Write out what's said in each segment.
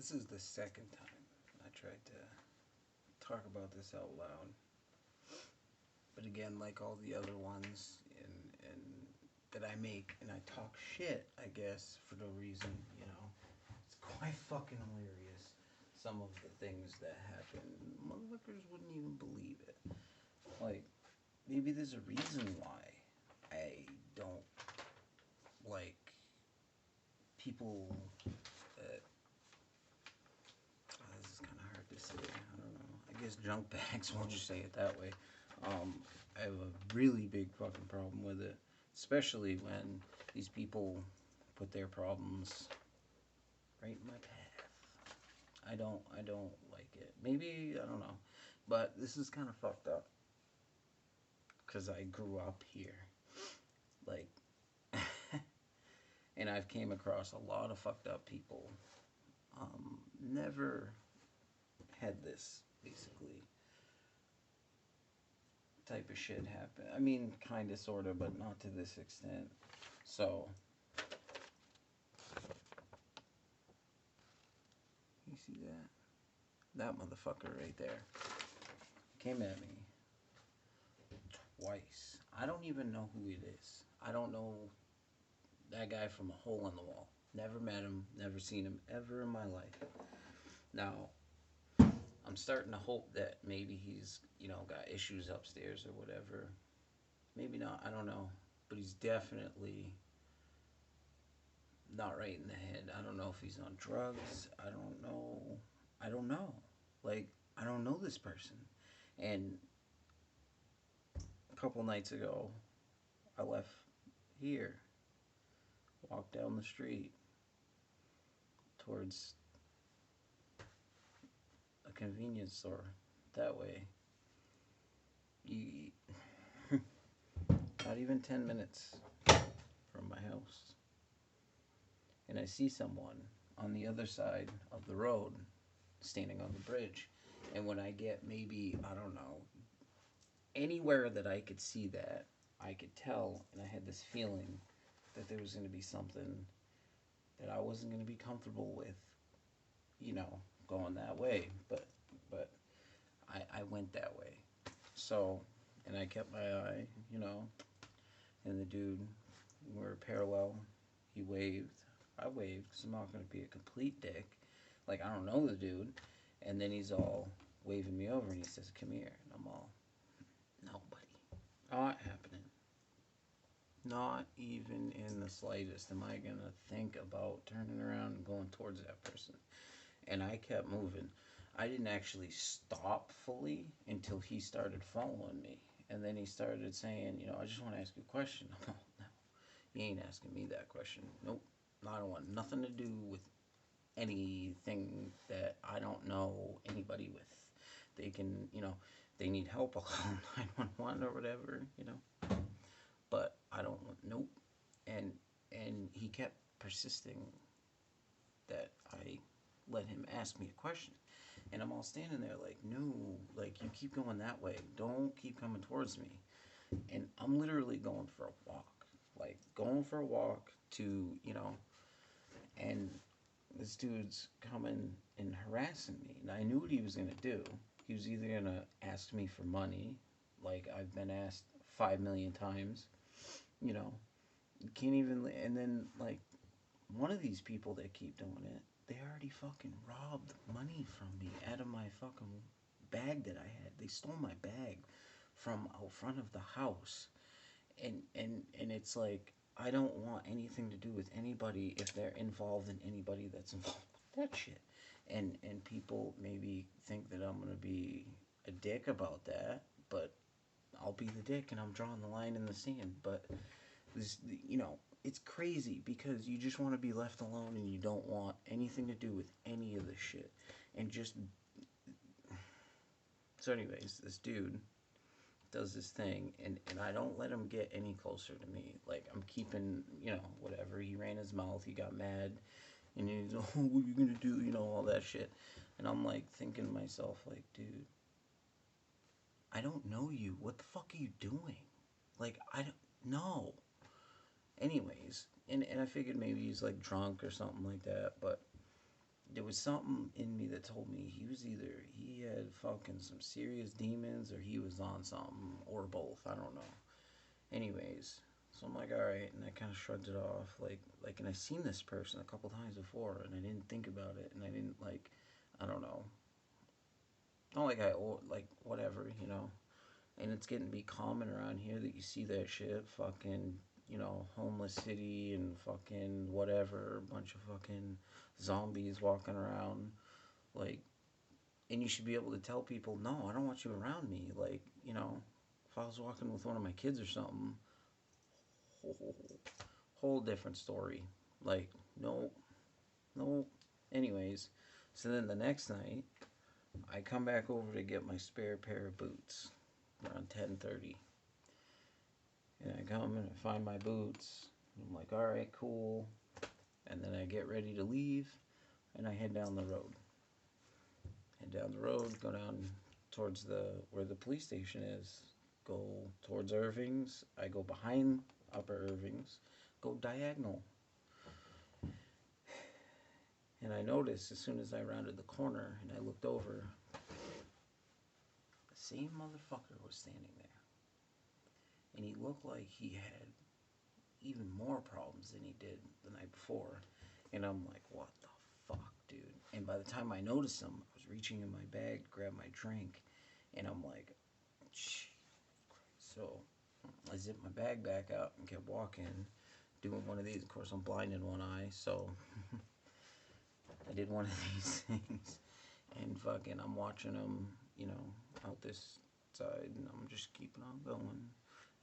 This is the second time I tried to talk about this out loud. But again, like all the other ones and that I make and I talk shit, I guess, for no reason, you know. It's quite fucking hilarious. Some of the things that happen. Motherfuckers wouldn't even believe it. Like, maybe there's a reason why I don't like people that this is kind of hard to say. I don't know. I guess junk bags. We'll just say it that way. I have a really big fucking problem with it, especially when these people put their problems right in my path. I don't like it. Maybe I don't know, but this is kind of fucked up because I grew up here, like, and I've came across a lot of fucked up people. Never had this basically type of shit happen. I mean, kind of, sort of, but not to this extent. So, you see that? That motherfucker right there came at me twice. I don't even know who it is. I don't know that guy from a hole in the wall. Never met him, never seen him ever in my life. Now, I'm starting to hope that maybe he's, got issues upstairs or whatever. Maybe not, I don't know. But he's definitely not right in the head. I don't know if he's on drugs. I don't know. I don't know. Like, I don't know this person. And a couple nights ago, I left here, walked down the street towards a convenience store that way. You, not even 10 minutes from my house. And I see someone on the other side of the road standing on the bridge. And when I get maybe, I don't know, anywhere that I could see that, I could tell, and I had this feeling that there was going to be something that I wasn't going to be comfortable with, going that way. But I went that way. So, and I kept my eye, and the dude, we were parallel. He waved. I waved because I'm not going to be a complete dick. Like, I don't know the dude. And then he's all waving me over and he says, "Come here." And I'm all, "No, buddy. Not happening. Not even in the slightest am I going to think about turning around and going towards that person." And I kept moving. I didn't actually stop fully until he started following me. And then he started saying, "I just want to ask you a question." I'm all, "No, you ain't asking me that question. Nope. I don't want nothing to do with anything that I don't know anybody with. They can, they need help, I'll call 911 or whatever, But I don't want, nope." And he kept persisting that I let him ask me a question. And I'm all standing there like, "No, like, you keep going that way. Don't keep coming towards me." And I'm literally going for a walk. Like, going for a walk to, and this dude's coming and harassing me. And I knew what he was going to do. He was either going to ask me for money, like I've been asked 5 million times, You can't even, and then, like, one of these people that keep doing it, they already fucking robbed money from me out of my fucking bag that I had. They stole my bag from out front of the house. And it's like, I don't want anything to do with anybody if they're involved in anybody that's involved with that shit. And people maybe think that I'm gonna be a dick about that, but I'll be the dick and I'm drawing the line in the sand. But this, it's crazy because you just want to be left alone and you don't want anything to do with any of this shit. And just, so anyways, this dude does this thing, and I don't let him get any closer to me. Like, I'm keeping, whatever. He ran his mouth, he got mad, and he's, "Oh, what are you gonna do?" All that shit. And I'm like thinking to myself, like, dude, I don't know you. What the fuck are you doing? Like, I don't know. Anyways, and I figured maybe he's like drunk or something like that, but there was something in me that told me he had fucking some serious demons or he was on something or both. I don't know. Anyways, so I'm like, all right, and I kind of shrugged it off, and I seen this person a couple times before, and I didn't think about it, and I didn't I don't know, not like I like whatever, you know. And it's getting to be common around here that you see that shit, fucking, you know, homeless city and fucking whatever, a bunch of fucking zombies walking around, like, and you should be able to tell people, no, I don't want you around me, like, you know, if I was walking with one of my kids or something, whole, whole different story, like, no, no, anyways, so then the next night, I come back over to get my spare pair of boots around 10:30. And I come and I find my boots. I'm like, all right, cool. And then I get ready to leave and I head down the road. Head down the road, go down towards where the police station is. Go towards Irving's. I go behind Upper Irving's. Go diagonal. And I noticed as soon as I rounded the corner and I looked over, the same motherfucker was standing there. And he looked like he had even more problems than he did the night before. And I'm like, what the fuck, dude? And by the time I noticed him, I was reaching in my bag to grab my drink. And I'm like, shit. So I zipped my bag back up and kept walking, doing one of these. Of course, I'm blind in one eye, so I did one of these things. And fucking, I'm watching him, you know, out this side. And I'm just keeping on going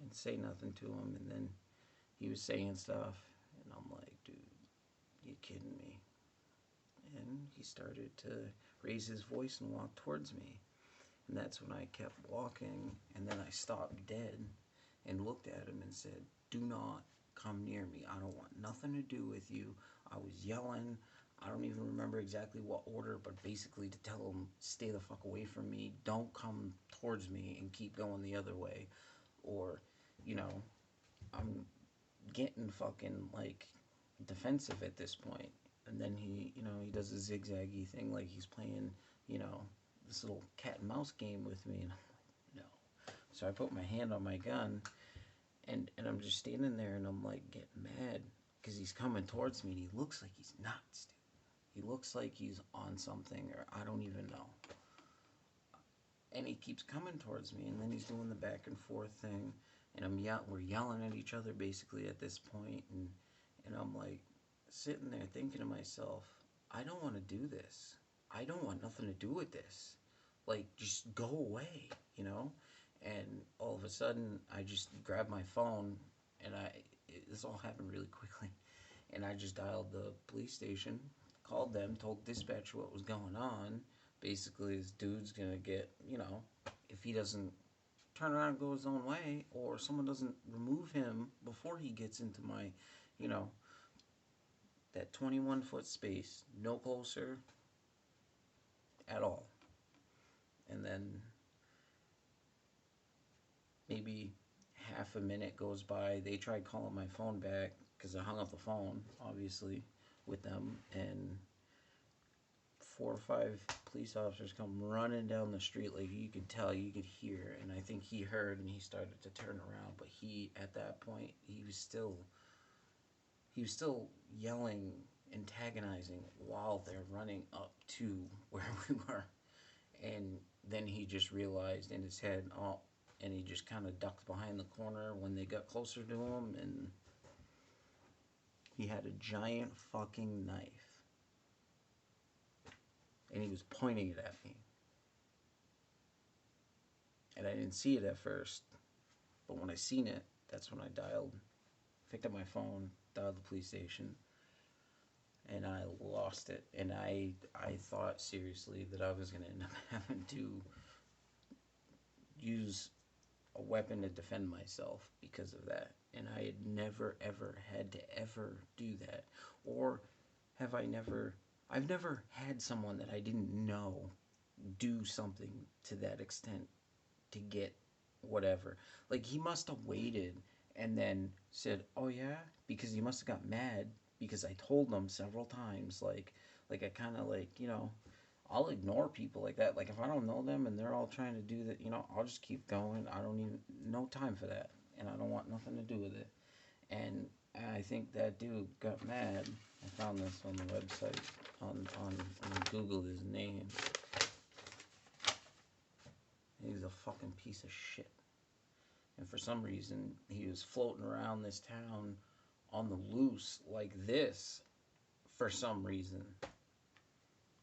and say nothing to him. And then he was saying stuff. And I'm like, dude, you kidding me? And he started to raise his voice and walk towards me. And that's when I kept walking. And then I stopped dead and looked at him and said, do not come near me. I don't want nothing to do with you. I was yelling. I don't even remember exactly what order, but basically to tell him, stay the fuck away from me. Don't come towards me and keep going the other way. Or, you know, I'm getting fucking, like, defensive at this point. And then he, you know, he does a zigzaggy thing like he's playing, you know, this little cat and mouse game with me. And I'm like, no. So I put my hand on my gun, and I'm just standing there, and I'm, like, getting mad because he's coming towards me, and he looks like he's nuts, dude. He looks like he's on something, or I don't even know. And he keeps coming towards me, and then he's doing the back and forth thing, and we're yelling at each other basically at this point, and I'm like sitting there thinking to myself, I don't want to do this. I don't want nothing to do with this. Like, just go away, you know? And all of a sudden, I just grabbed my phone, and this all happened really quickly, and I just dialed the police station, called them, told dispatch what was going on. Basically, this dude's gonna get, you know, if he doesn't turn around and go his own way, or someone doesn't remove him before he gets into my, you know, that 21-foot space, no closer at all. And then maybe half a minute goes by. They tried calling my phone back because I hung up the phone, obviously, with them, and 4 or 5 police officers come running down the street. Like, you could tell, you could hear, and I think he heard, and he started to turn around, but he, at that point, he was still yelling, antagonizing while they're running up to where we were. And then he just realized in his head, oh, and he just kind of ducked behind the corner when they got closer to him, and he had a giant fucking knife. And he was pointing it at me. And I didn't see it at first. But when I seen it, that's when I picked up my phone, dialed the police station, and I lost it. And I thought seriously that I was going to end up having to use a weapon to defend myself because of that. And I had never, ever had to ever do that. Or I've never had someone that I didn't know do something to that extent to get whatever. Like, he must have waited and then said, oh yeah, because he must have got mad because I told them several times, like I kind of like, you know, I'll ignore people like that. Like if I don't know them and they're all trying to do that, you know, I'll just keep going. I don't even no time for that, and I don't want nothing to do with it. And I think that dude got mad. I found this on the website on Google. His name. He's a fucking piece of shit. And for some reason, he was floating around this town on the loose like this. For some reason,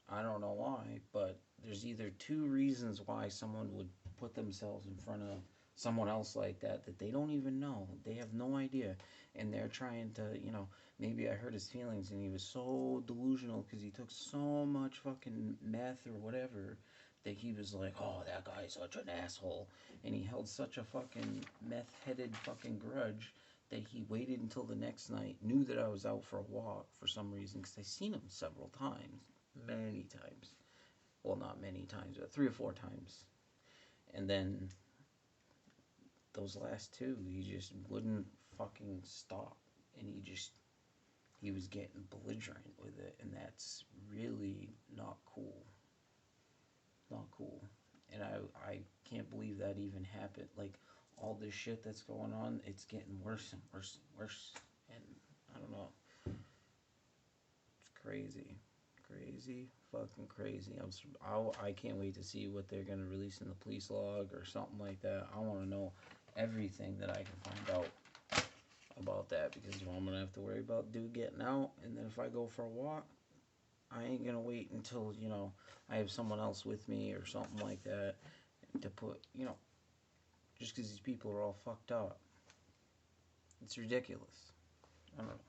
I don't know why, but there's either two reasons why someone would put themselves in front of someone else like that they don't even know. They have no idea. And they're trying to, you know, maybe I hurt his feelings and he was so delusional because he took so much fucking meth or whatever that he was like, oh, that guy's such an asshole. And he held such a fucking meth headed fucking grudge that he waited until the next night, knew that I was out for a walk for some reason because I seen him several times, many times. Well, not many times, but 3 or 4 times. And then those last two, he just wouldn't fucking stop. And he was getting belligerent with it. And that's really not cool. Not cool. And I can't believe that even happened. Like, all this shit that's going on, it's getting worse and worse and worse. And I don't know. It's crazy. Crazy. Fucking crazy. I can't wait to see what they're going to release in the police log or something like that. I want to know everything that I can find out about that, because I'm going to have to worry about dude getting out. And then if I go for a walk, I ain't going to wait until, you know, I have someone else with me or something like that to put, you know, just because these people are all fucked up. It's ridiculous. I don't know.